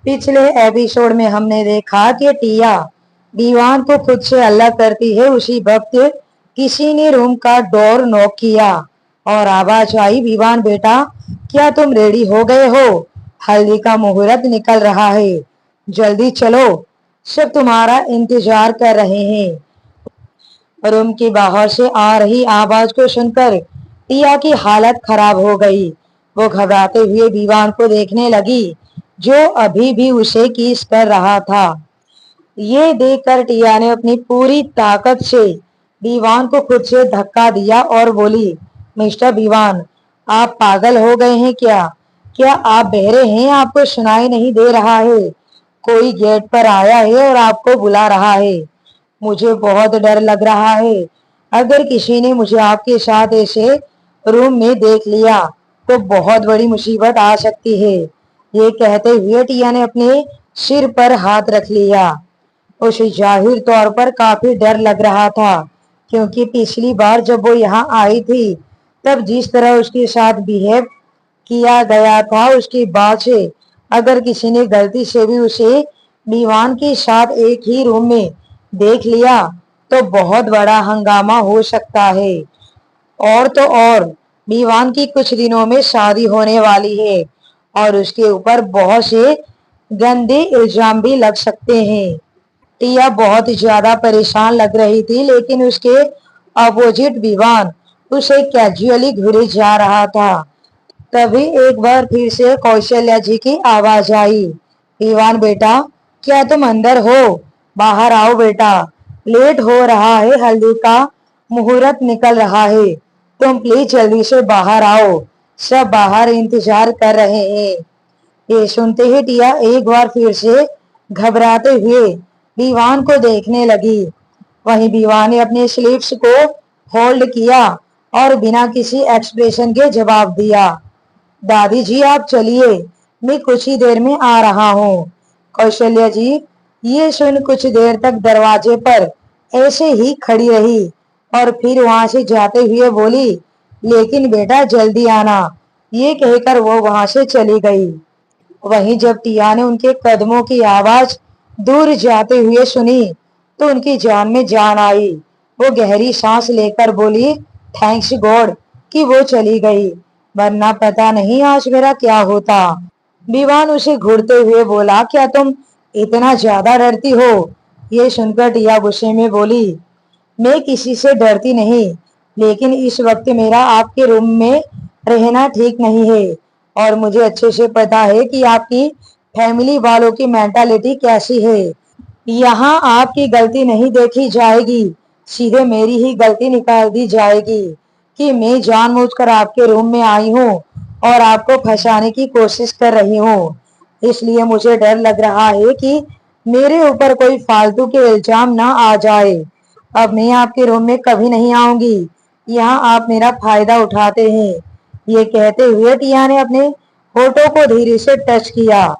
पिछले एपिसोड में हमने देखा कि टिया दीवान को खुद से अलग करती है। उसी वक्त किसी ने रूम का डोर नॉक किया और आवाज आई, विवान बेटा क्या तुम रेडी हो गए हो? हल्दी का मुहूर्त निकल रहा है, जल्दी चलो, सब तुम्हारा इंतजार कर रहे हैं। रूम के बाहर से आ रही आवाज को सुनकर टिया की हालत खराब हो गई। वो घबराते हुए दीवान को देखने लगी जो अभी भी उसे किस कर रहा था। ये देखकर टिया ने अपनी पूरी ताकत से दीवान को खुद से धक्का दिया और बोली, मिस्टर दीवान, आप पागल हो गए हैं क्या? क्या आप बहरे हैं? आपको सुनाई नहीं दे रहा है? कोई गेट पर आया है और आपको बुला रहा है। मुझे बहुत डर लग रहा है। अगर किसी ने मुझे आपके साथ ऐसे रूम में देख लिया तो बहुत बड़ी मुसीबत आ सकती है। ये कहते हुए टिया ने अपने सिर पर हाथ रख लिया। उसे जाहिर तौर पर काफी डर लग रहा था, क्योंकि पिछली बार जब वो यहाँ आई थी तब जिस तरह उसके साथ बिहेव किया गया था, उसके बाद से अगर किसी ने गलती से भी उसे दीवान के साथ एक ही रूम में देख लिया तो बहुत बड़ा हंगामा हो सकता है। और तो और दीवान की कुछ दिनों में शादी होने वाली है और उसके ऊपर बहुत से गंदे इल्जाम भी लग सकते हैं। टिया बहुत ज्यादा परेशान लग रही थी, लेकिन उसके अपोजिट दीवान उसे कैजुअली घूरे जा रहा था। तभी एक बार फिर से कौशल्या जी की आवाज आई, ईवान बेटा क्या तुम अंदर हो? बाहर आओ बेटा, लेट हो रहा है, हल्दी का मुहूर्त निकल रहा है, तुम प्लीज जल्दी से बाहर आओ, सब बाहर इंतजार कर रहे हैं। ये सुनते ही टिया एक बार फिर से घबराते हुए दीवान को देखने लगी। वहीं दीवान ने अपने स्लीव्स को होल्ड किया और बिना किसी एक्सप्रेशन के जवाब दिया, दादी जी आप चलिए, मैं कुछ ही देर में आ रहा हूँ। कौशल्या जी ये सुन कुछ देर तक दरवाजे पर ऐसे ही खड़ी रही और फिर वहां से जाते हुए बोली, लेकिन बेटा जल्दी आना। ये कहकर वो वहां से चली गई। वहीं जब टिया ने उनके कदमों की आवाज दूर जाते हुए सुनी तो उनकी जान में जान आई। वो गहरी सांस लेकर बोली, थैंक्स गॉड कि वो चली गई, वरना पता नहीं आज मेरा क्या होता। दीवान उसे घूरते हुए बोला, क्या तुम इतना ज्यादा डरती हो? ये सुनकर टिया गुस्से में बोली, मैं किसी से डरती नहीं, लेकिन इस वक्त मेरा आपके रूम में रहना ठीक नहीं है और मुझे अच्छे से पता है कि आपकी फैमिली वालों की मेंटालिटी कैसी है। यहाँ आपकी गलती नहीं देखी जाएगी, सीधे मेरी ही गलती निकाल दी जाएगी कि मैं जानबूझकर आपके रूम में आई हूँ और आपको फंसाने की कोशिश कर रही हूँ। इसलिए मुझे डर लग रहा है कि मेरे ऊपर कोई फालतू के इल्जाम ना आ जाए। अब मैं आपके रूम में कभी नहीं आऊंगी, यहाँ आप मेरा फायदा उठाते हैं। ये कहते हुए टिया ने अपने होठों को धीरे से टच किया।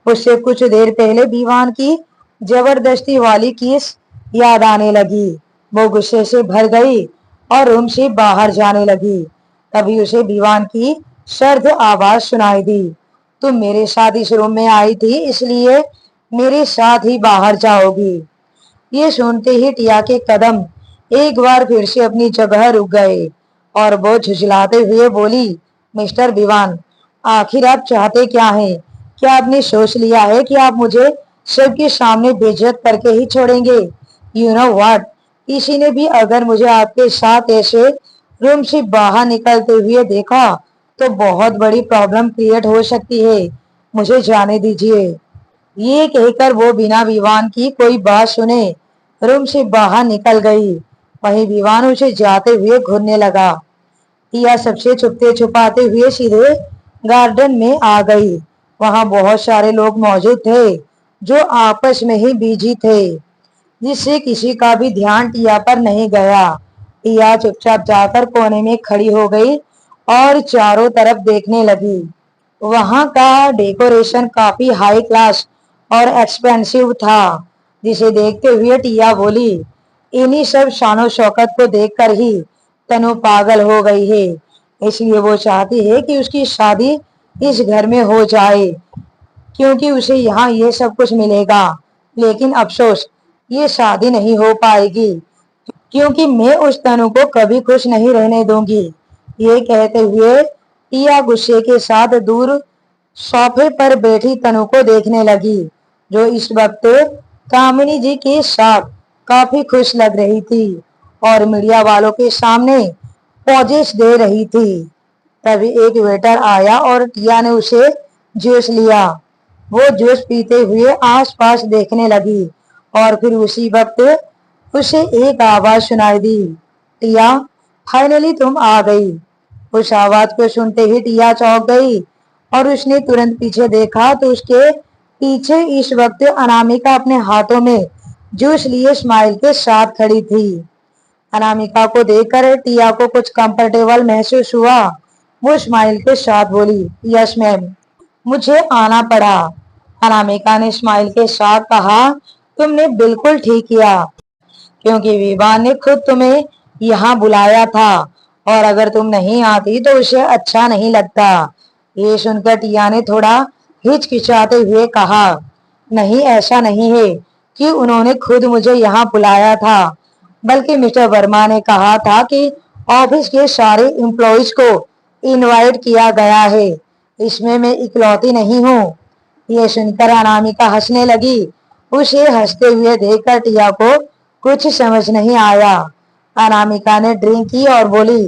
उससे कुछ देर पहले दीवान की जबरदस्ती वाली किस याद आने लगी। वो गुस्से से भर गई और रूम से बाहर जाने लगी। तभी उसे दीवान की सर्द आवाज सुनाई दी, तुम मेरे साथ इस रूम में आई थी, इसलिए मेरे साथ ही बाहर जाओगी। ये सुनते ही टिया के कदम एक बार फिर से अपनी जगह रुक गए और वो झुझलाते हुए बोली, मिस्टर दीवान आखिर आप चाहते क्या हैं? क्या आपने सोच लिया है कि आप मुझे सबके सामने बेइज्जत करके ही छोड़ेंगे? यू नो व्हाट, किसी ने भी अगर मुझे आपके साथ ऐसे रूम से बाहर निकलते हुए देखा तो बहुत बड़ी प्रॉब्लम क्रिएट हो सकती है, मुझे जाने दीजिए। ये कहकर वो बिना विवान की कोई बात सुने रूम से बाहर निकल गई। वहीं विवान उसे जाते हुए घूरने लगा। टिया सबसे छुपते छुपाते हुए सीधे गार्डन में आ गई। वहां बहुत सारे लोग मौजूद थे जो आपस में ही बिजी थे, जिससे किसी का भी ध्यान टिया पर नहीं गया। टिया चुपचाप जाकर कोने में खड़ी हो गई और चारों तरफ देखने लगी। वहां का डेकोरेशन काफी हाई क्लास और एक्सपेंसिव था, जिसे देखते हुए टिया बोली, इन्हीं सब शानो शौकत को देखकर ही तनु पागल हो गई है, इसलिए वो चाहती है कि उसकी शादी इस घर में हो जाए, क्योंकि उसे यहाँ ये सब कुछ मिलेगा, लेकिन अफसोस ये शादी नहीं हो पाएगी, क्योंकि मैं उस तनु को कभी खुश नहीं रहने दूंगी। ये कहते हुए टिया गुस्से के साथ दूर सोफे पर बैठी तनु को देखने लगी, जो इस वक्त कामिनी जी के साथ काफी खुश लग रही थी और मीडिया वालों के सामने पोजेस दे रही थी। तभी एक वेटर आया और टिया ने उसे जूस लिया। वो जूस पीते हुए आसपास देखने लगी और फिर उसी वक्त उसे एक आवाज सुनाई दी, टिया, फाइनली तुम आ गई। उस आवाज को सुनते ही टिया चौंक गई और उसने तुरंत पीछे देखा तो उसके पीछे इस वक्त अनामिका अपने हाथों में जूस लिए स्माइल के साथ खड़ी थी। अनामिका को देखकर टिया को कुछ कंफर्टेबल महसूस हुआ। वो स्माइल के साथ बोली, यस मैम, मुझे आना पड़ा। अनामिका ने स्माइल के साथ कहा, तुमने बिल्कुल ठीक किया, क्योंकि विवान ने खुद तुम्हें यहाँ बुलाया था और अगर तुम नहीं आती तो उसे अच्छा नहीं लगता। ये सुनकर टिया ने थोड़ा हिचकिचाते हुए कहा, नहीं, ऐसा नहीं है कि उन्होंने खुद मुझे यहाँ बुलाया था, बल्कि मिस्टर वर्मा ने कहा था कि ऑफिस के सारे एम्प्लॉयज को इनवाइट किया गया है, इसमें मैं इकलौती नहीं हूँ। ये सुनकर अनामिका हंसने लगी। उसे हंसते हुए देखकर टिया को कुछ समझ नहीं आया। अनामिका ने ड्रिंक की और बोली,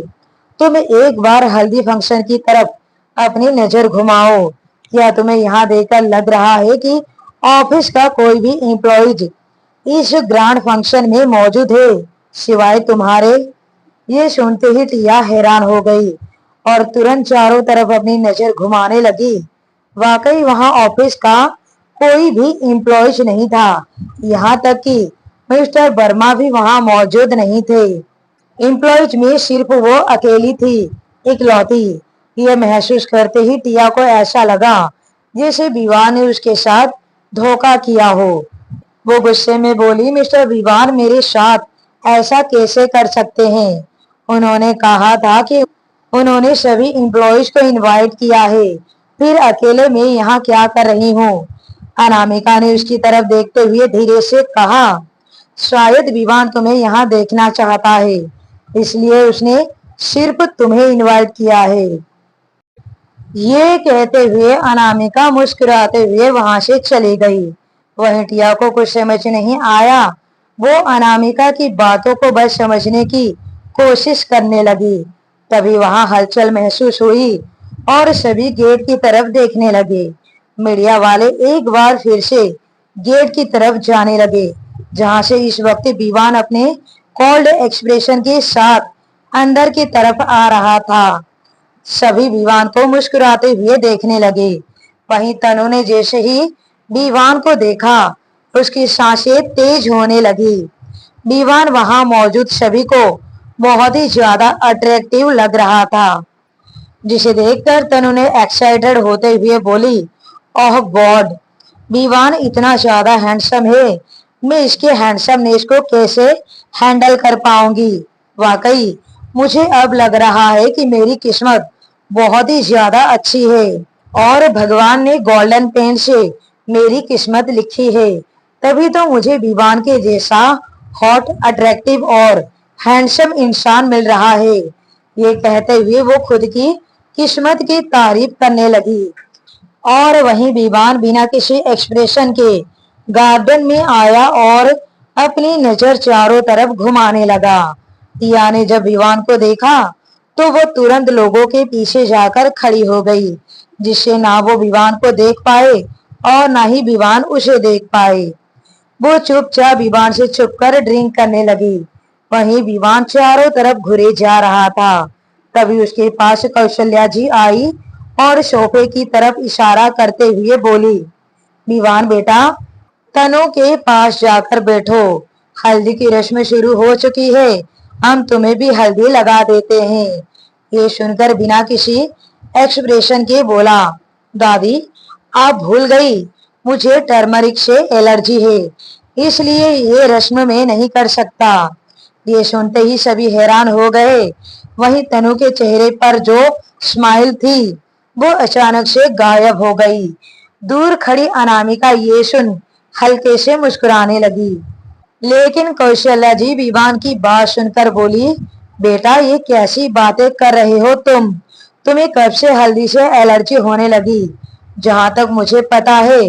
तुम एक बार हल्दी फंक्शन की तरफ अपनी नजर घुमाओ। क्या तुम्हें यहाँ देखकर लग रहा है कि ऑफिस का कोई भी एम्प्लॉयज इस ग्रैंड फंक्शन में मौजूद है सिवाय तुम्हारे? ये सुनते ही टिया हैरान हो गई और तुरंत चारों तरफ अपनी नजर घुमाने लगी। वाकई वहां ऑफिस का कोई भी एम्प्लॉयज नहीं था, यहाँ तक कि मिस्टर वर्मा भी वहां मौजूद नहीं थे। एम्प्लॉयज में सिर्फ वो अकेली थी, इकलौती। यह महसूस करते ही टिया को ऐसा लगा जैसे विवान ने उसके साथ धोखा किया हो। वो गुस्से में बोली, मिस्टर विवान मेरे साथ ऐसा कैसे कर सकते हैं? उन्होंने कहा था कि उन्होंने सभी एम्प्लॉयज को इनवाइट किया है, फिर अकेले मैं यहाँ क्या कर रही हूँ? अनामिका ने उसकी तरफ देखते हुए धीरे से कहा, शायद विवान तुम्हें यहाँ देखना चाहता है, इसलिए उसने सिर्फ तुम्हें इनवाइट किया है। ये कहते हुए अनामिका मुस्कुराते हुए वहां से चली गई। वहीं टिया को कुछ समझ नहीं आया। वो अनामिका की बातों को बस समझने की कोशिश करने लगी। तभी वहां हलचल महसूस हुई और सभी गेट की तरफ देखने लगे। मीडिया वाले एक बार फिर से गेट की तरफ जाने लगे, जहां से इस वक्त विवान अपने कोल्ड एक्सप्रेशन के साथ अंदर की तरफ आ रहा था। सभी विवान को मुस्कुराते हुए देखने लगे। वहीं तनु ने जैसे ही विवान को देखा, उसकी सांसें तेज होने लगी। विवान वहां मौजूद सभी को बहुत ही ज्यादा अट्रैक्टिव लग रहा था, जिसे देखकर तनु ने एक्साइटेड होते हुए बोली, ओह गॉड, विवान इतना ज्यादा हैंडसम है, मैं इसके हैंडसमनेस को कैसे हैंडल कर पाऊंगी? वाकई मुझे अब लग रहा है कि मेरी किस्मत बहुत ही ज्यादा अच्छी है और भगवान ने गोल्डन पेन से मेरी किस्मत लिखी है, तभी तो मुझे विवान के जैसा हॉट, अट्रैक्टिव और हैंडसम इंसान मिल रहा है। ये कहते हुए वो खुद की किस्मत की तारीफ करने लगी और वहीं विवान बिना किसी एक्सप्रेशन के गार्डन में आया और अपनी नजर चारों तरफ घुमाने लगा। टिया ने जब विवान को देखा तो वो तुरंत लोगों के पीछे जाकर खड़ी हो गई, जिससे ना वो विवान को देख पाए और ना ही विवान उसे देख पाए। वो चुपचाप विवान से छुपकर ड्रिंक करने लगी। वहीं विवान चारों तरफ घुरे जा रहा था। तभी उसके पास कौशल्या जी आई और सोफे की तरफ इशारा करते हुए बोली, विवान बेटा, तनु के पास जाकर बैठो, हल्दी की रस्म शुरू हो चुकी है, हम तुम्हें भी हल्दी लगा देते हैं। ये सुनकर बिना किसी एक्सप्रेशन के बोला, दादी आप भूल गई, मुझे टर्मरिक से एलर्जी है, इसलिए ये रस्म में नहीं कर सकता। ये सुनते ही सभी हैरान हो गए। वहीं तनु के चेहरे पर जो स्माइल थी वो अचानक से गायब हो गई। दूर खड़ी अनामिका ये सुन हल्के से मुस्कुराने लगी। लेकिन कौशल्या जी विवान की बात सुनकर बोली, बेटा ये कैसी बातें कर रहे हो तुम? तुम्हें कब से हल्दी से एलर्जी होने लगी? जहां तक मुझे पता है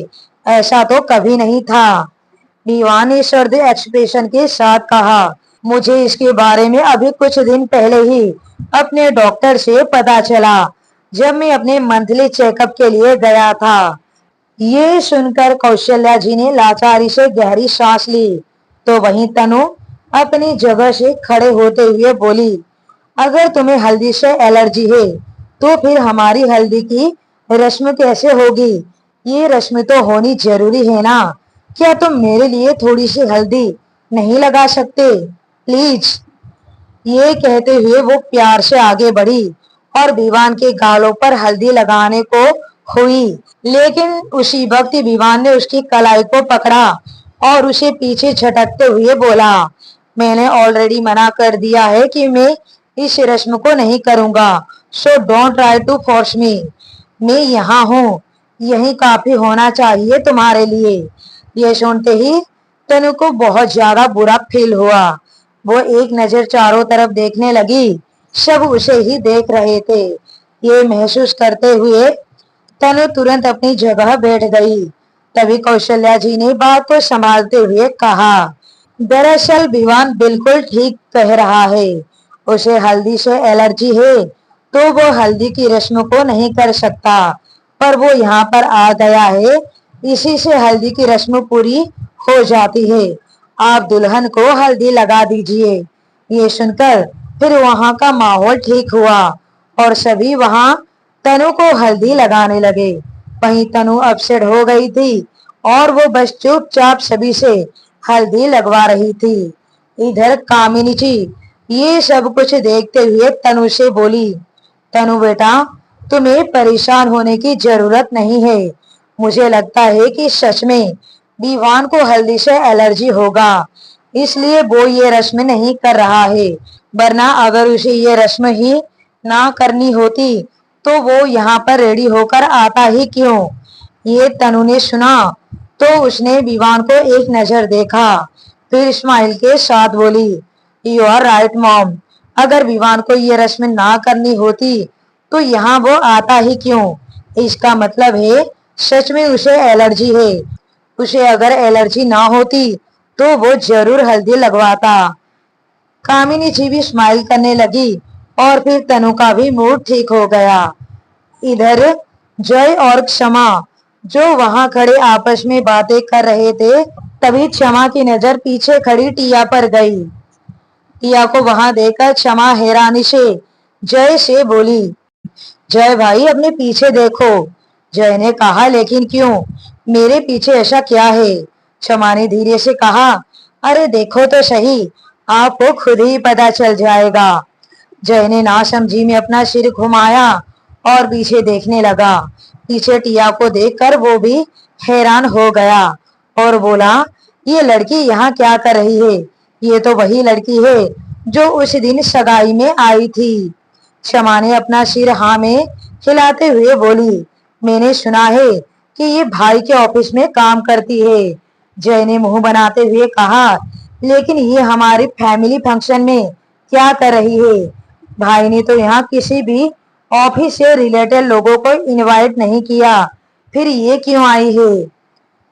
ऐसा तो कभी नहीं था। विवान ने सर्द एक्सप्रेशन के साथ कहा, मुझे इसके बारे में अभी कुछ दिन पहले ही अपने डॉक्टर से पता चला, जब मैं अपने मंथली चेकअप के लिए गया था। ये सुनकर कौशल्या जी ने लाचारी से गहरी सांस ली। तो वहीं तनु अपनी जगह से खड़े होते हुए बोली, अगर तुम्हें हल्दी से एलर्जी है तो फिर हमारी हल्दी की रस्म कैसे होगी? ये रस्म तो होनी जरूरी है ना। क्या तुम मेरे लिए थोड़ी सी हल्दी नहीं लगा सकते प्लीज? ये कहते हुए वो प्यार से आगे बढ़ी और विवान के गालों पर हल्दी लगाने को हुई। लेकिन उसी वक्त विवान ने उसकी कलाई को पकड़ा और उसे पीछे झटकते हुए बोला, मैंने ऑलरेडी मना कर दिया है कि मैं इस रस्म को नहीं करूंगा, so don't try to force me. मैं यहाँ हूँ, यही काफी होना चाहिए तुम्हारे लिए। ये सुनते ही तनु को बहुत ज्यादा बुरा फील हुआ। वो एक नजर चारों तरफ देखने लगी, सब उसे ही देख रहे थे। ये महसूस करते हुए तनु तुरंत अपनी जगह बैठ गई। तभी कौशल्या जी ने बात को संभालते हुए कहा, दरअसल विवान बिल्कुल ठीक कह रहा है, उसे हल्दी से एलर्जी है तो वो हल्दी की रस्म को नहीं कर सकता, पर वो यहाँ पर आ गया है, इसी से हल्दी की रस्म पूरी हो जाती है। आप दुल्हन को हल्दी लगा दीजिए। ये सुनकर फिर वहां का माहौल ठीक हुआ और सभी वहां तनु को हल्दी लगाने लगे। वहीं तनु अपसेट हो गई थी और वो बस चुपचाप सभी से हल्दी लगवा रही थी। इधर कामिनी जी ये सब कुछ देखते हुए तनु से बोली, तनु बेटा तुम्हें परेशान होने की जरूरत नहीं है। मुझे लगता है कि सच में विवान को हल्दी से एलर्जी होगा, इसलिए वो ये रस्म नहीं कर रहा है, वरना अगर उसे ये रस्म ही ना करनी होती तो वो यहाँ पर रेडी होकर आता ही क्यों? ये तनु ने सुना तो उसने विवान को एक नजर देखा, फिर स्माइल के साथ बोली, यू आर राइट मॉम, अगर विवान को ये रस्म ना करनी होती तो यहाँ वो आता ही क्यों? इसका मतलब है सच में उसे एलर्जी है। उसे अगर एलर्जी ना होती तो वो जरूर हल्दी लगवाता। कामिनी जी भी स्माइल करने लगी और फिर तनु का भी मूड ठीक हो गया। इधर जय और क्षमा जो वहां खड़े आपस में बातें कर रहे थे, तभी क्षमा की नजर पीछे खड़ी टिया पर गई। टिया को वहां देखकर क्षमा हैरानी से जय से बोली, जय भाई अपने पीछे देखो। जय ने कहा, लेकिन क्यों, मेरे पीछे ऐसा क्या है? क्षमा ने धीरे से कहा, अरे देखो तो सही, आपको खुद ही पता चल जाएगा। जय ने नासमझी में अपना सिर घुमाया और पीछे देखने लगा। पीछे टिया को देखकर वो भी हैरान हो गया और बोला, ये लड़की यहाँ क्या कर रही है? ये तो वही लड़की है जो उस दिन सगाई में आई थी। क्षमा ने अपना सिर हाँ में हिलाते हुए बोली, मैंने सुना है कि ये भाई के ऑफिस में काम करती है। जय ने मुंह बनाते हुए कहा, लेकिन ये हमारी फैमिली फंक्शन में क्या कर रही है? भाई ने तो यहाँ किसी भी ऑफिस से रिलेटेड लोगों को इनवाइट नहीं किया, फिर ये क्यों आई है?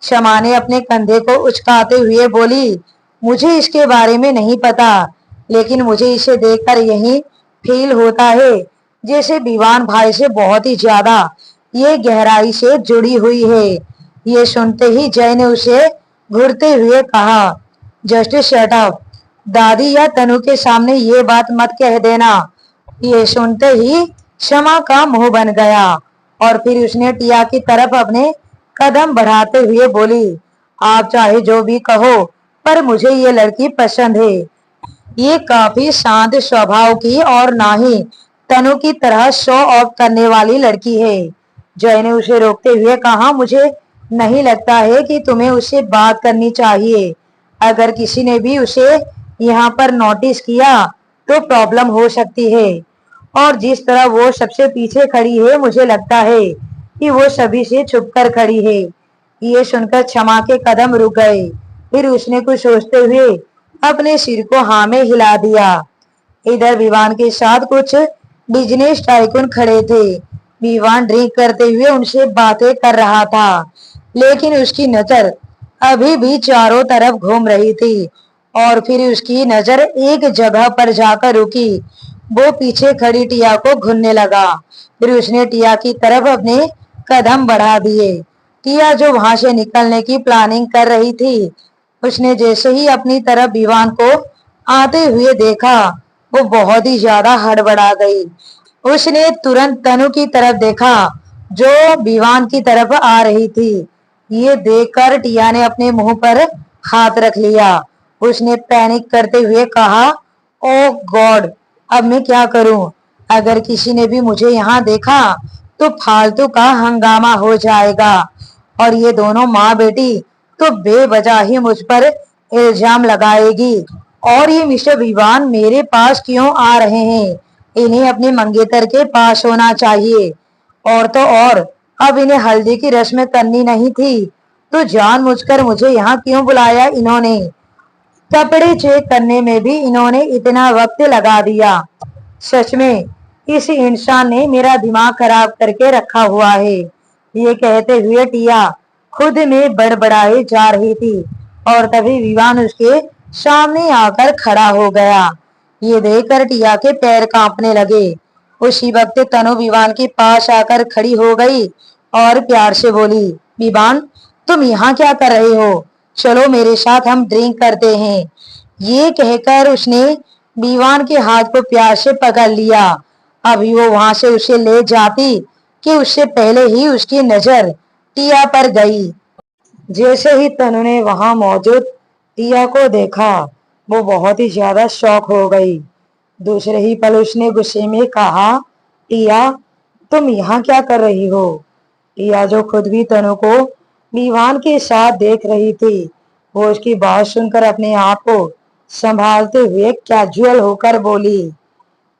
क्षमा ने अपने कंधे को उचकाते हुए बोली, मुझे इसके बारे में नहीं पता, लेकिन मुझे इसे देखकर यही फील होता है जैसे विवान भाई से बहुत ही ज्यादा ये गहराई से जुड़ी हुई है। ये सुनते ही जय ने उसे घूरते हुए कहा, जस्ट शट अप, दादी या तनु के सामने ये बात मत कह देना। ये सुनते ही क्षमा का मुंह बन गया और फिर उसने टिया की तरफ अपने कदम बढ़ाते हुए बोली, आप चाहे जो भी कहो, पर मुझे ये लड़की पसंद है। ये काफी शांत स्वभाव की और ना ही तनु की तरह शो ऑफ करने वाली लड़की है। जय ने उसे रोकते हुए कहा, मुझे नहीं लगता है कि तुम्हें उससे बात करनी चाहिए। अगर किसी ने भी उसे यहाँ पर नोटिस किया तो प्रॉब्लम हो सकती है, और जिस तरह वो सबसे पीछे खड़ी है, मुझे लगता है कि वो सभी से छुपकर खड़ी है। ये सुनकर क्षमा के कदम रुक गए। फिर उसने कुछ सोचते हुए अपने सिर को हाँ में हिला दिया। इधर विवान के साथ कुछ बिजनेस टाइकून खड़े थे। विवान ड्रिंक करते हुए उनसे बातें कर रहा था, लेकिन उसकी नजर अभी भी चारों तरफ घूम रही थी। और फिर उसकी नजर एक जगह पर जाकर रुकी। वो पीछे खड़ी टिया को घूरने लगा। फिर उसने टिया की तरफ अपने कदम बढ़ा दिए। टिया जो वहां से निकलने की प्लानिंग कर रही थी, उसने जैसे ही अपनी तरफ विवान को आते हुए देखा, वो बहुत ही ज्यादा हड़बड़ा गई। उसने तुरंत तनु की तरफ देखा, जो विवान की तरफ आ रही थी। ये देखकर टिया ने अपने मुंह पर हाथ रख लिया। उसने पैनिक करते हुए कहा, ओ गॉड, अब मैं क्या करूं? अगर किसी ने भी मुझे यहाँ देखा तो फालतू का हंगामा हो जाएगा, और ये दोनों माँ बेटी तो बेवजह ही मुझ पर इल्जाम लगाएगी। और ये मिस्टर विवान मेरे पास क्यों आ रहे हैं? इन्हें अपने मंगेतर के पास होना चाहिए। और तो और, अब इन्हें हल्दी की रस्म करनी नहीं थी, तो जानबूझकर मुझे यहाँ क्यों बुलाया इन्होंने? कपड़े चेक करने में भी इन्होंने इतना वक्त लगा दिया। सच में इस इंसान ने मेरा दिमाग खराब करके रखा हुआ है। ये कहते हुए टिया खुद में बड़बड़ाई जा रही थी, और तभी विवान उसके सामने आकर खड़ा हो गया। ये देखकर टिया के पैर कांपने लगे। उसी वक्त तनु विवान के पास आकर खड़ी हो गई और प्यार से बोली, विवान, तुम यहाँ क्या कर रहे हो? चलो मेरे साथ, हम ड्रिंक करते हैं। ये कहकर उसने विवान के हाथ को प्यार से पकड़ लिया। अभी वो वहां से उसे ले जाती कि उससे पहले ही उसकी नजर टिया पर गई। जैसे ही तनु ने वहां मौजूद टिया को देखा, वो बहुत ही ज्यादा शॉक हो गई। दूसरे ही पल उसने गुस्से में कहा, टिया, तुम यहाँ क्या कर रही हो? टिया, जो खुद भी तनु को विवान के साथ देख रही थी, वो उसकी बात सुनकर अपने आप को संभालते हुए कैजुअल होकर बोली,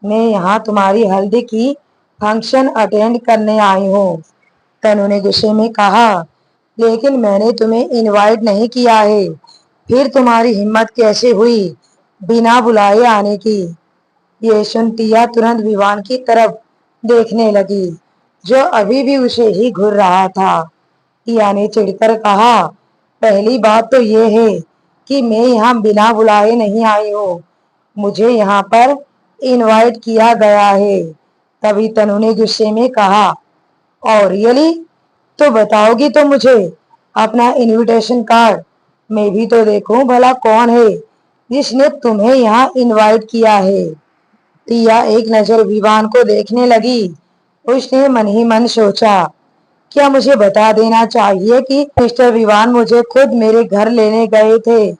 मैं यहाँ तुम्हारी हल्दी की फंक्शन अटेंड करने आई हूँ। तनु ने गुस्से में कहा, लेकिन मैंने तुम्हें इनवाइट नहीं किया है। फिर तुम्हारी हिम्मत कैसे हुई बिना बुलाए आने की? ये सुन टिया तुरंत विवान की तरफ देखने लगी, जो अभी भी उसे ही घूर रहा था। टिया ने चिढ़कर कहा, पहली बात तो ये है कि मैं यहाँ बिना बुलाए नहीं आई हूँ, मुझे यहाँ पर इनवाइट किया गया है। तभी तनु ने गुस्से में कहा, और रियली? तो बताओगी तो मुझे अपना इनविटेशन कार्ड, मैं भी तो देखूं भला कौन है जिसने तुम्हें यहाँ इनवाइट किया है। टिया एक नजर विवान को देखने लगी। उसने मन ही मन सोचा, क्या मुझे बता देना चाहिए कि मिस्टर विवान मुझे खुद मेरे घर लेने गए थे?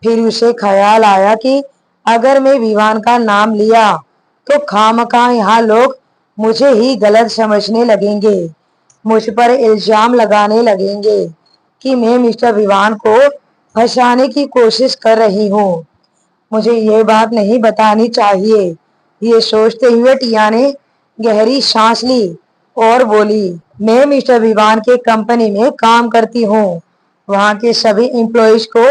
फिर उसे ख्याल आया कि अगर मैं विवान का नाम लिया तो खामखा यहाँ लोग मुझे ही गलत समझने लगेंगे, मुझ पर इल्जाम लगाने लगेंगे कि मैं मिस्टर विवान को फंसाने की कोशिश कर रही हूँ। मुझे ये बात नहीं बतानी चाहिए। ये सोचते हुए टिया ने गहरी सांस ली और बोली, मैं मिस्टर विवान के कंपनी में काम करती हूँ। वहाँ के सभी एम्प्लॉयज को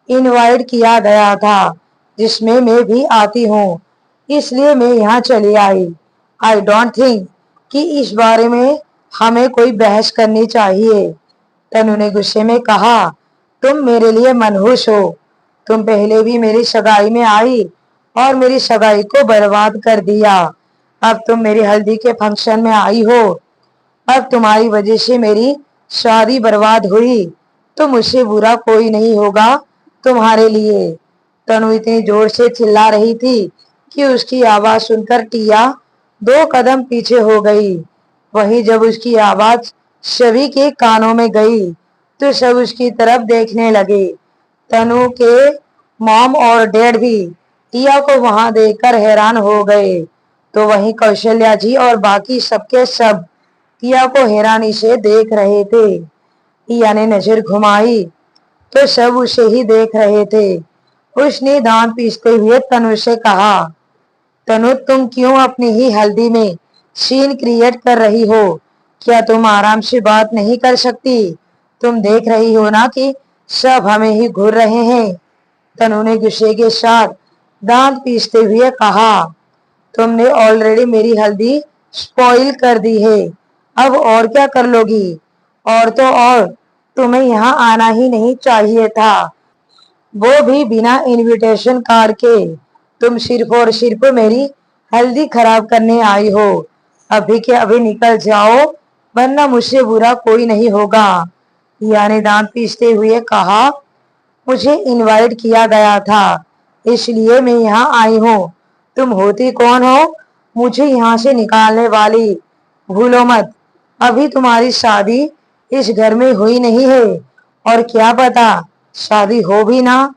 इनवाइट किया गया था, जिसमें मैं भी आती हूँ, इसलिए मैं यहाँ चली आई। आई डोंट थिंक कि इस बारे में हमें कोई बहस करनी चाहिए। तनु ने गुस्से में कहा, तुम मेरे लिए मनहूस हो। तुम पहले भी मेरी सगाई में आई और मेरी सगाई को बर्बाद कर दिया। अब तुम मेरी हल्दी के फंक्शन में आई हो। अब तुम्हारी वजह से मेरी शादी बर्बाद हुई, तो मुझसे बुरा कोई नहीं होगा तुम्हारे लिए। तनु इतनी जोर से चिल्ला रही थी कि उसकी आवाज सुनकर टिया 2 कदम पीछे हो गई। वहीं जब उसकी आवाज सभी के कानों में गई, तो सब उसकी तरफ देखने लगे। तनु के मॉम और डैड भी टिया को वहां देखकर हैरान हो गए। तो वहीं कौशल्या जी और बाकी सबके सब टिया को हैरानी से देख रहे थे। टिया ने नजर घुमाई तो सब उसे ही देख रहे थे। उसने दांत पीसते हुए तनु से कहा, तनु, तुम क्यों अपनी ही हल्दी में सीन क्रिएट कर रही हो? क्या तुम आराम से बात नहीं कर सकती? तुम देख रही हो ना कि सब हमें ही घूर रहे हैं। तनु ने गुस्से के साथ दांत पीसते हुए कहा, तुमने ऑलरेडी मेरी हल्दी स्पॉइल कर दी है, अब और क्या कर लोगी? और तो और, तुम्हें यहाँ आना ही नहीं चाहिए था, वो भी बिना इनविटेशन कार्ड के। तुम सिर्फ और सिर्फ मेरी हल्दी खराब करने आई हो। अभी के अभी निकल जाओ, वरना मुझसे बुरा कोई नहीं होगा। रिया ने दांत पीसते हुए कहा, मुझे इनवाइट किया गया था, इसलिए मैं यहाँ आई हूँ। तुम होती कौन हो मुझे यहाँ से निकालने वाली? भूलो मत, अभी तुम्हारी शादी इस घर में हुई नहीं है, और क्या पता शादी हो भी ना।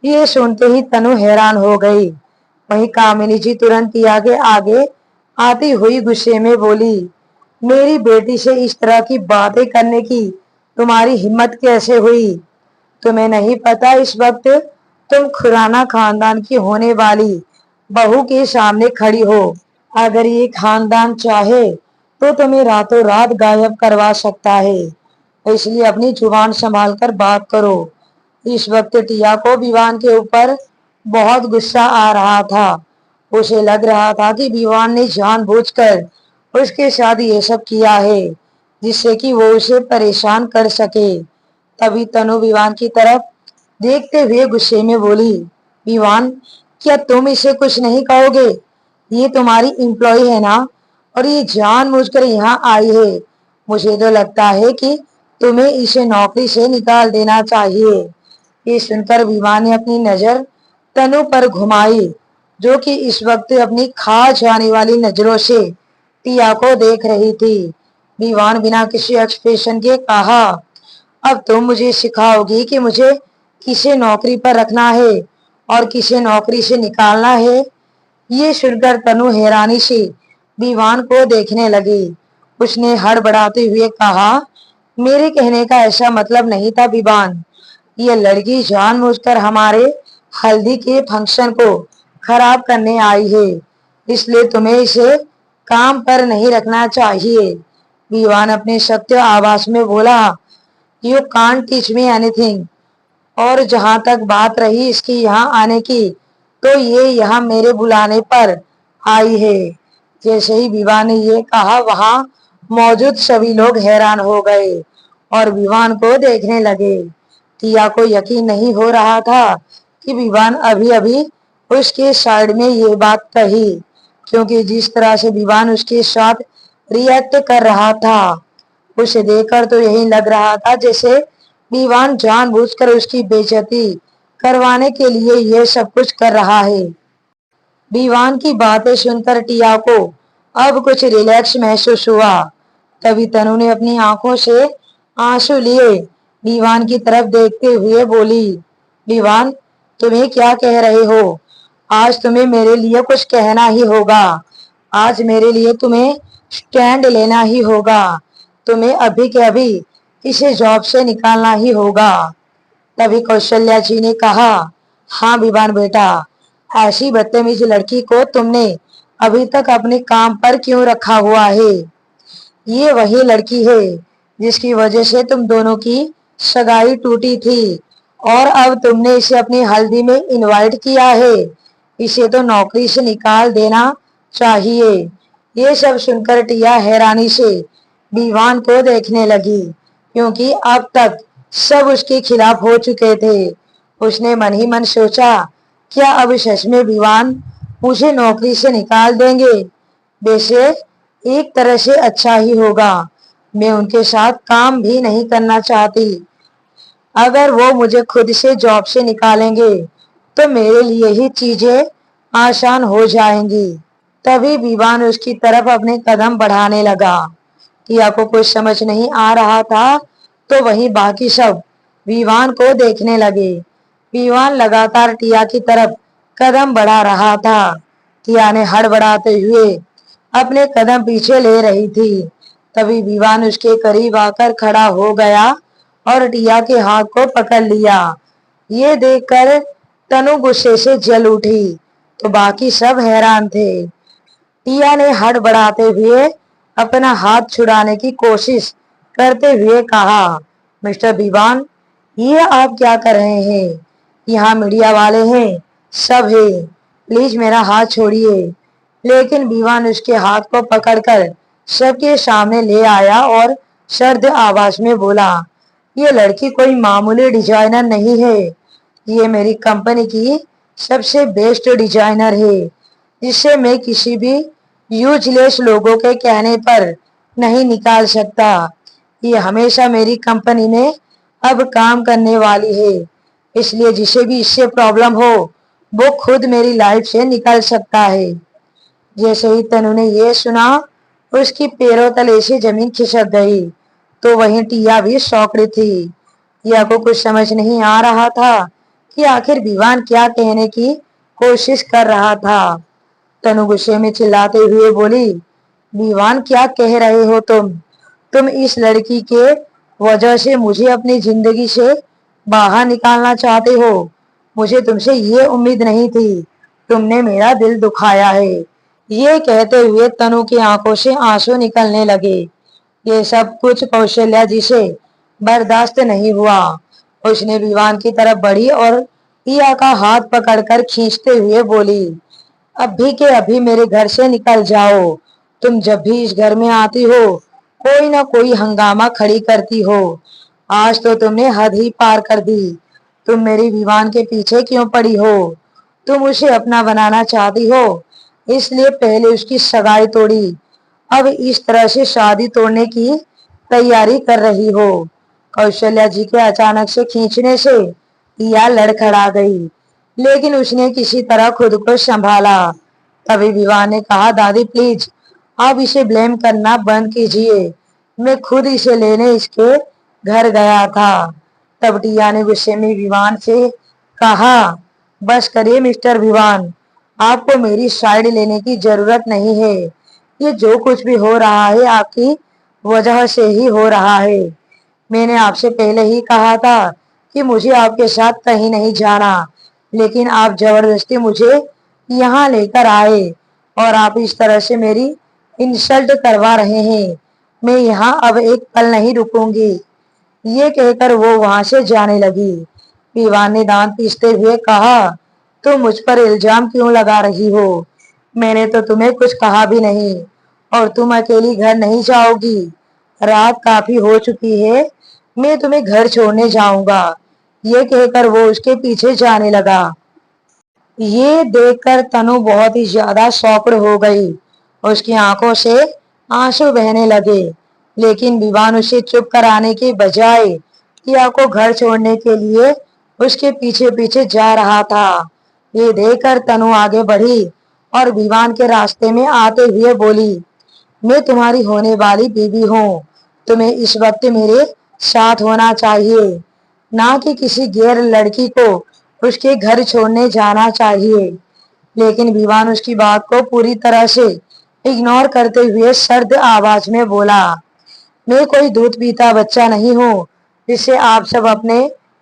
ये सुनते ही तनु हैरान हो गई। वहीं कामिनी जी तुरंत टिया के आगे आती हुई गुस्से में बोली, मेरी बेटी से इस तरह की बातें करने की तुम्हारी हिम्मत कैसे हुई? तुम्हें नहीं पता इस वक्त तुम खुराना खानदान की होने वाली बहू के सामने खड़ी हो। अगर ये खानदान चाहे तो तुम्हें रातों रात गायब करवा सकता है, इसलिए अपनी जुबान संभाल कर बात करो। इस वक्त टिया को विवान के ऊपर बहुत गुस्सा आ रहा था। उसे लग रहा था कि विवान ने जानबूझकर उसके साथ ये सब किया है, जिससे कि वो उसे परेशान कर सके। तभी तनु विवान की तरफ देखते हुए गुस्से में बोली, विवान, क्या तुम इसे कुछ नहीं कहोगे? ये तुम्हारी एम्प्लॉय है ना, और ये जानबूझकर यहाँ आई है। मुझे तो लगता है कि तुम्हें इसे नौकरी से निकाल देना चाहिए। ये सुनकर विवान ने अपनी नजर तनु पर घुमाई, जो कि इस वक्त अपनी खा जाने वाली नजरों से टिया को देख रही थी। विवान बिना किसी एक्सप्रेशन के कहा, अब तुम मुझे सिखाओगी कि मुझे किसे नौकरी पर रखना है और किसे नौकरी से निकालना है? ये सुनकर तनु हैरानी से विवान को देखने लगी। उसने हड़बड़ाते हुए कहा, मेरे कहने का ऐसा मतलब नहीं था विवान। ये लड़की जानबूझकर हमारे हल्दी के फंक्शन को खराब करने आई है, इसलिए तुम्हें इसे काम पर नहीं रखना चाहिए। विवान अपने सत्य आवाज में बोला, you can't teach me anything. और जहां तक बात रही इसकी यहाँ आने की, तो ये यहाँ मेरे बुलाने पर आई है। जैसे ही विवान ने ये कहा, वहां मौजूद सभी लोग हैरान हो गए और विवान को देखने लगे। टिया को यकीन नहीं हो रहा था कि विवान अभी अभी उसके साइड में ये बात कही, क्योंकि जिस तरह से विवान उसके साथ रिएक्ट कर रहा था, उसे देखकर तो यही लग रहा था जैसे विवान जानबूझकर उसकी बेइज्जती करवाने के लिए यह सब कुछ कर रहा है। विवान की बातें सुनकर टिया को अब कुछ रिलैक्स महसूस हुआ। तभी तनु ने अपनी आंखों से आंसू लिए विवान की तरफ देखते हुए बोली, विवान, तुम्हें क्या कह रहे हो? आज तुम्हें मेरे लिए कुछ कहना ही होगा। आज मेरे लिए तुम्हें स्टैंड लेना ही होगा। तुम्हें अभी के अभी इसे जॉब से निकालना ही होगा। तभी कौशल्या जी ने कहा, हाँ विवान बेटा, ऐसी बदतमीज लड़की को तुमने अभी तक अपने काम पर क्यों रखा हुआ है? ये वही लड़की है जिसकी वजह से तुम दोनों की सगाई टूटी थी, और अब तुमने इसे अपनी हल्दी में इनवाइट किया है। इसे तो नौकरी से निकाल देना चाहिए। ये सब सुनकर टिया हैरानी से विवान को देखने लगी, क्योंकि अब तक सब उसके खिलाफ हो चुके थे। उसने मन ही मन सोचा, क्या अब सच में विवान मुझे नौकरी से निकाल देंगे? वैसे एक तरह से अच्छा ही होगा, मैं उनके साथ काम भी नहीं करना चाहती। अगर वो मुझे खुद से जॉब से निकालेंगे तो मेरे लिए ही चीजें आसान हो जाएंगी। तभी विवान उसकी तरफ अपने कदम बढ़ाने लगा। टिया को कुछ समझ नहीं आ रहा था, तो वहीं बाकी सब विवान को देखने लगे। विवान लगातार टिया की तरफ कदम बढ़ा रहा था। टिया ने हड़बड़ाते हुए अपने कदम पीछे ले रही थी। तभी विवान उसके करीब आकर खड़ा हो गया और टिया के हाथ को पकड़ लिया। ये देखकर तनु गुस्से से जल उठी, तो बाकी सब हैरान थे। टिया ने हड़बड़ाते हुए अपना हाथ छुड़ाने की कोशिश करते हुए कहा, मिस्टर विवान, ये आप क्या कर रहे हैं? यहाँ मीडिया वाले हैं, सब है, प्लीज मेरा हाथ छोड़िए। लेकिन विवान उसके हाथ को पकड़कर सबके सामने ले आया और सर्द आवाज में बोला, ये लड़की कोई मामूली डिजाइनर नहीं है, ये मेरी कंपनी की सबसे बेस्ट डिजाइनर है, जिसे मैं किसी भी यूजलेस लोगों के कहने पर नहीं निकाल सकता। ये हमेशा मेरी कंपनी में अब काम करने वाली है, इसलिए जिसे भी इससे प्रॉब्लम हो वो खुद मेरी लाइफ से निकल सकता है। जैसे ही तनु ने ये सुना, उसकी पैरों तले से जमीन खिसक गई। तो वहीं टिया भी शौकड़ी थी। टिया को कुछ समझ नहीं आ रहा था कि आखिर विवान क्या कहने की कोशिश कर रहा था। तनु गुस्से में चिल्लाते हुए बोली, विवान क्या कह रहे हो तुम इस लड़की के वजह से मुझे अपनी जिंदगी से बाहर निकालना चाहते हो? मुझे तुमसे ये उम्मीद नहीं थी, तुमने मेरा दिल दुखाया है। ये कहते हुए तनु की आंखों से आंसू निकलने लगे। ये सब कुछ कौशल्या जी से बर्दाश्त नहीं हुआ। उसने विवान की तरफ बढ़ी और टिया का हाथ पकड़कर खींचते हुए बोली, अभी के अभी मेरे घर से निकल जाओ। तुम जब भी इस घर में आती हो कोई ना कोई हंगामा खड़ी करती हो। आज तो तुमने हद ही पार कर दी। तुम मेरी विवान के पीछे क्यों पड़ी हो? तुम उसे अपना बनाना चाहती हो, इसलिए पहले उसकी सगाई तोड़ी, अब इस तरह से शादी तोड़ने की तैयारी कर रही हो। कौशल्या जी के अचानक से खींचने से टिया लड़खड़ा गई, लेकिन उसने किसी तरह खुद को संभाला। तभी विवाह ने कहा, दादी प्लीज आप इसे ब्लेम करना बंद कीजिए, मैं खुद इसे लेने इसके घर गया था। तब टिया ने गुस्से में विवान से कहा, बस करिए मिस्टर विवान, आपको मेरी साइड लेने की जरूरत नहीं है। ये जो कुछ भी हो रहा है आपकी वजह से ही हो रहा है। मैंने आपसे पहले ही कहा था कि मुझे आपके साथ कहीं नहीं जाना, लेकिन आप जबरदस्ती मुझे यहाँ लेकर आए और आप इस तरह से मेरी इंसल्ट करवा रहे हैं। मैं यहाँ अब एक पल नहीं रुकूंगी। ये कहकर वो वहां से जाने लगी। विवान ने दांत पीसते हुए कहा, तुम मुझ पर इल्जाम क्यों लगा रही हो? मैंने तो तुम्हें कुछ कहा भी नहीं, और तुम अकेली घर नहीं जाओगी। रात काफी हो चुकी है, मैं तुम्हें घर छोड़ने जाऊंगा। ये कहकर वो उसके पीछे जाने लगा। ये देखकर तनु बहुत ही ज्यादा शॉक्ड हो गई। उसकी आंखों से आंसू बहने लगे, लेकिन विवान उसे चुप कराने के बजाय टिया को घर छोड़ने के लिए उसके पीछे पीछे जा रहा था। ये देखकर तनु आगे बढ़ी और विवान के रास्ते में आते हुए बोली, मैं तुम्हारी होने वाली बीवी हूँ, तुम्हें इस वक्त मेरे साथ होना चाहिए, ना कि किसी गैर लड़की को उसके घर छोड़ने जाना चाहिए। लेकिन विवान उसकी बात को पूरी तरह से इग्नोर करते हुए सर्द आवाज में बोला, मैं कोई दूध पीता बच्चा नहीं हूँ जिसे आप सब अपने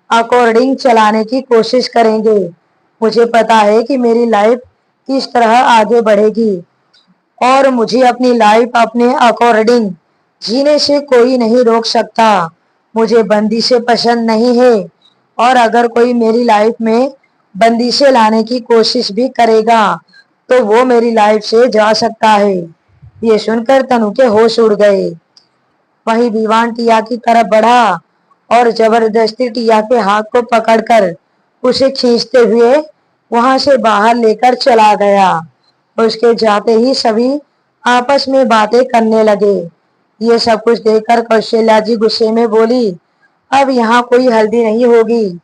अकॉर्डिंग चलाने की कोशिश करेंगे। मुझे पता है कि मेरी लाइफ किस तरह आगे बढ़ेगी और मुझे अपनी लाइफ अपने अकॉर्डिंग जीने से कोई नहीं रोक सकता। मुझे बंदिशें पसंद नहीं है, और अगर कोई मेरी लाइफ में बंदिशें लाने की कोशिश भी करेगा तो वो मेरी लाइफ से जा सकता है। ये सुनकर तनु के होश उड़ गए। वहीं विवान टिया की तरफ बढ़ा और जबरदस्ती टिया के हाथ को पकड़कर उसे खींचते हुए वहां से बाहर लेकर चला गया। उसके जाते ही सभी आपस में बातें करने लगे। ये सब कुछ देखकर कौशल्या जी गुस्से में बोली, अब यहाँ कोई हल्दी नहीं होगी,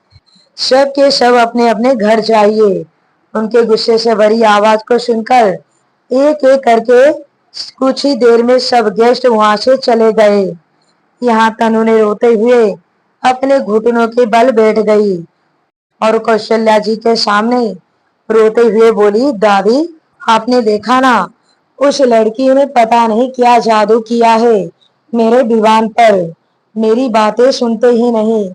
सब के सब अपने अपने घर जाइए। उनके गुस्से से भरी आवाज को सुनकर एक एक करके कुछ ही देर में सब गेस्ट वहां से चले गए। यहाँ तनु ने रोते हुए अपने घुटनों के बल बैठ गई और कौशल्या जी के सामने रोते हुए बोली, दादी आपने देखा ना, उस लड़की ने पता नहीं क्या जादू किया है मेरे दीवान पर। मेरी बातें सुनते ही नहीं,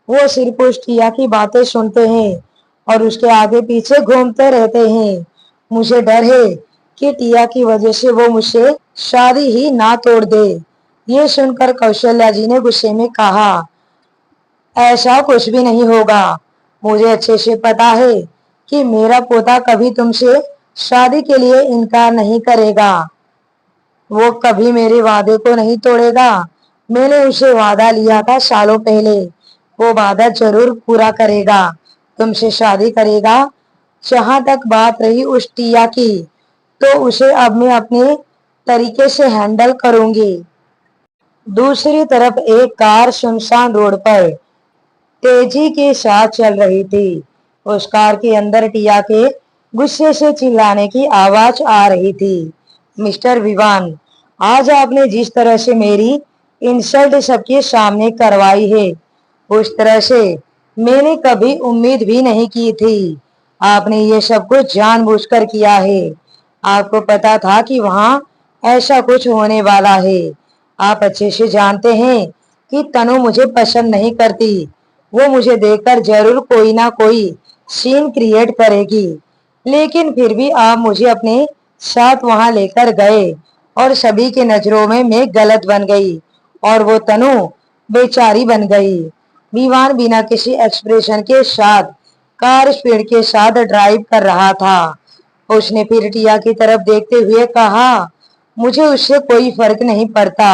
वो सिर्फ उस टिया की बातें सुनते हैं और उसके आगे पीछे घूमते रहते हैं। मुझे डर है कि टिया की वजह से वो मुझसे शादी ही ना तोड़ दे। ये सुनकर कौशल्या जी ने गुस्से में कहा, ऐसा कुछ भी नहीं होगा। मुझे अच्छे से पता है कि मेरा पोता कभी तुमसे शादी के लिए इनकार नहीं करेगा। वो कभी मेरे वादे को नहीं तोड़ेगा। मैंने उसे वादा लिया था सालों पहले, वो वादा जरूर पूरा करेगा, तुमसे शादी करेगा। जहां तक बात रही उस टिया की, तो उसे अब मैं अपने तरीके से हैंडल करूंगी। दूसरी तरफ एक कार सुनसान रोड पर तेजी के साथ चल रही थी। उस कार के अंदर टिया के गुस्से से चिल्लाने की आवाज आ रही थी। मिस्टर विवान, आज आपने जिस तरह से मेरी इंसल्ट सबके सामने करवाई है, उस तरह से मैंने कभी उम्मीद भी नहीं की थी। आपने ये सब कुछ जानबूझकर किया है। आपको पता था कि वहां ऐसा कुछ होने वाला है। आप अच्छे से जानते हैं कि तनु मुझे पसंद नहीं करती। वो मुझे देखकर जरूर कोई ना कोई सीन क्रिएट करेगी, लेकिन फिर भी आप मुझे अपने साथ वहां लेकर गए और सभी के नजरों में मैं गलत बन गई और वो तनु बेचारी बन गई। विवान बिना किसी एक्सप्रेशन के साथ कार स्पीड के साथ ड्राइव कर रहा था। उसने फिर टिया की तरफ देखते हुए कहा, मुझे उससे कोई फर्क नहीं पड़ता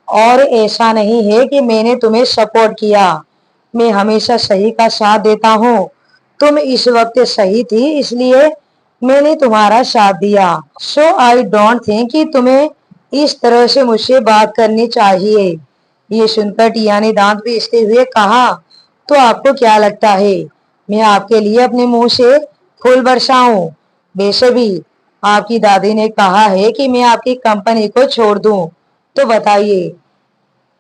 और ऐसा नहीं है कि मैंने तुम्हें सपोर्ट किया। मैं हमेशा सही का साथ देता हूँ। तुम इस वक्त सही थी, इसलिए मैंने तुम्हारा साथ दिया। सो आई डोंट थिंक कि तुम्हें इस तरह से मुझसे बात करनी चाहिए। ये सुनकर टिया ने दांत पीसते हुए कहा, तो आपको क्या लगता है मैं आपके लिए अपने मुंह से फूल बरसाऊं? बेशबी, आपकी दादी ने कहा है कि मैं आपकी कंपनी को छोड़ दूं। तो बताइए,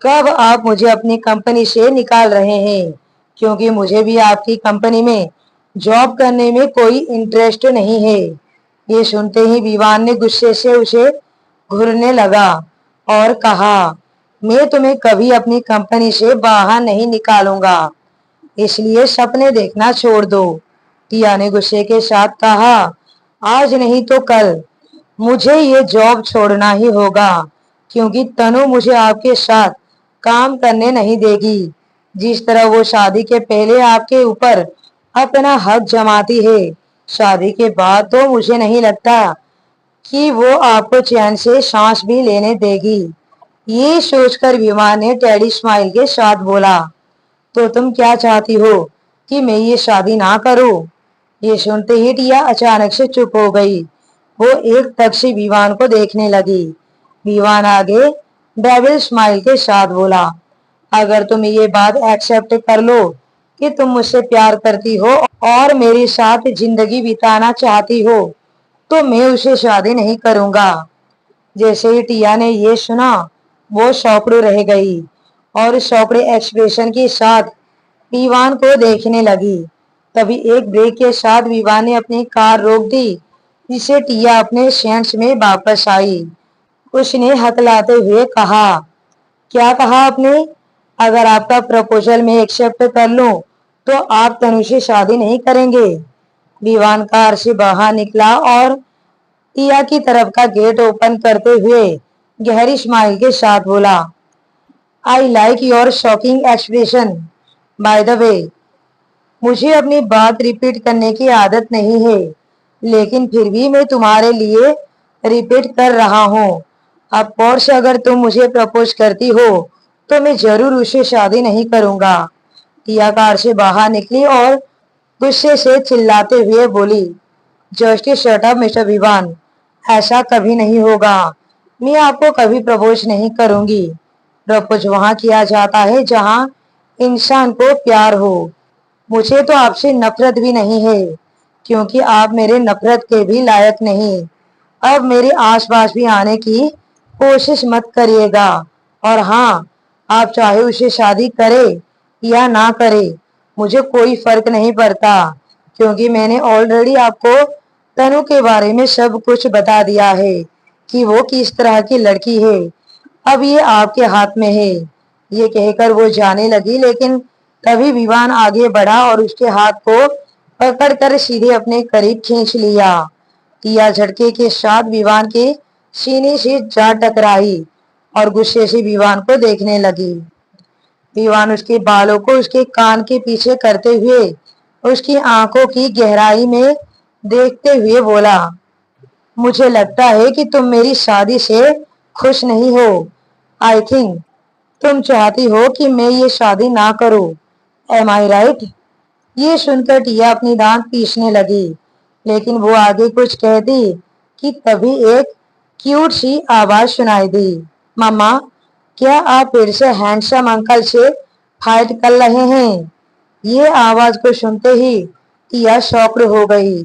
कब आप मुझे अपनी कंपनी से निकाल रहे हैं? क्योंकि मुझे भी आपकी कंपनी में जॉब करने में कोई इंटरेस्ट नहीं है। ये सुनते ही विवान ने गुस्से से उसे घूरने लगा और कहा, मैं तुम्हें कभी अपनी कंपनी से बाहर नहीं निकालूंगा, इसलिए सपने देखना छोड़ दो। टिया ने गुस्से के साथ कहा, आज नहीं तो कल मुझे ये जॉब छोड़ना ही होगा, क्योंकि तनु मुझे आपके साथ काम करने नहीं देगी। जिस तरह वो शादी के पहले आपके ऊपर अपना हक जमाती है, शादी के बाद तो मुझे नहीं लगता कि वो आपको चैन से सांस भी लेने देगी। ये सोचकर विमान ने टेडी स्माइल के साथ बोला, तो तुम क्या चाहती हो कि मैं ये शादी ना करूं? ये सुनते ही टिया अचानक से चुप हो गई। वो एक तक से विवान को देखने लगी। विवान आगे डेविल स्माइल के साथ बोला, अगर तुम ये बात एक्सेप्ट कर लो कि तुम मुझसे प्यार करती हो और मेरे साथ जिंदगी बिताना चाहती हो, तो मैं उसे शादी नहीं करूंगा। जैसे ही टिया ने ये सुना, वो शौकड़ू रह गई और शौकड़े एक्सप्रेशन के साथ विवान को देखने लगी। तभी एक ब्रेक के साथ विवान ने अपनी कार रोक दी, जिससे टिया अपने सेंस में वापस आई। उसने हकलाते हुए कहा, क्या कहा आपने? अगर आपका प्रपोजल मैं एक्सेप्ट कर लूं, तो आप तनु से शादी नहीं करेंगे? विवान कार से बाहर निकला और टिया की तरफ का गेट ओपन करते हुए गहरी स्माइल के साथ बोला, I like your shocking expression. By the way, मुझे अपनी बात रिपीट करने की आदत नहीं है, लेकिन फिर भी मैं तुम्हारे लिए रिपीट कर रहा हूँ। ऑफ कोर्स अगर तुम मुझे प्रपोज करती हो, तो मैं जरूर उससे शादी नहीं करूंगा। टिया कार से बाहर निकली और गुस्से से चिल्लाते हुए बोली, just shut up mister Vivaan, ऐसा कभी नहीं होगा। मैं आपको कभी प्रपोज नहीं करूंगी। प्रपोज वहां किया जाता है जहां इंसान को प्यार हो। मुझे तो आपसे नफरत भी नहीं है, क्योंकि आप मेरे नफरत के भी लायक नहीं। अब मेरे आसपास भी आने की कोशिश मत करिएगा। और हाँ, आप चाहे उसे शादी करे या ना करे, मुझे कोई फर्क नहीं पड़ता, क्योंकि मैंने ऑलरेडी आपको तनु के बारे में सब कुछ बता दिया है कि वो किस तरह की लड़की है। अब ये आपके हाथ में है। ये कहकर वो जाने लगी, लेकिन तभी विवान आगे बढ़ा और उसके हाथ को पकड़कर सीधे अपने करीब खींच लिया। टिया झटके के साथ विवान के सीने से जा टकराई और गुस्से से विवान को देखने लगी। विवान उसके बालों को उसके कान के पीछे करते हुए उसकी आंखों की गहराई में देखते हुए बोला, मुझे लगता है कि तुम मेरी शादी से खुश नहीं हो। आई थिंक तुम चाहती हो कि मैं ये शादी ना करूं। एम आई राइट? ये सुनकर टिया अपनी दांत पीसने लगी, लेकिन वो आगे कुछ कहती कि तभी एक क्यूट सी आवाज सुनाई दी, मम्मा, क्या आप फिर से हैंडसम अंकल से फाइट कर रहे हैं? ये आवाज को सुनते ही टिया शॉक्ड हो गई।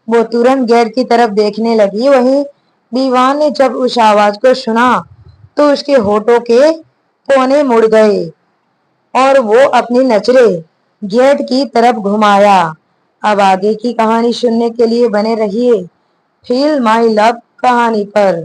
वो तुरंत गेट की तरफ देखने लगी। वहीं दीवान ने जब उस आवाज को सुना तो उसके होठों के कोने मुड़ गए और वो अपनी नजरें गेट की तरफ घुमाया। अब आगे की कहानी सुनने के लिए बने रहिए फील माई लव कहानी पर।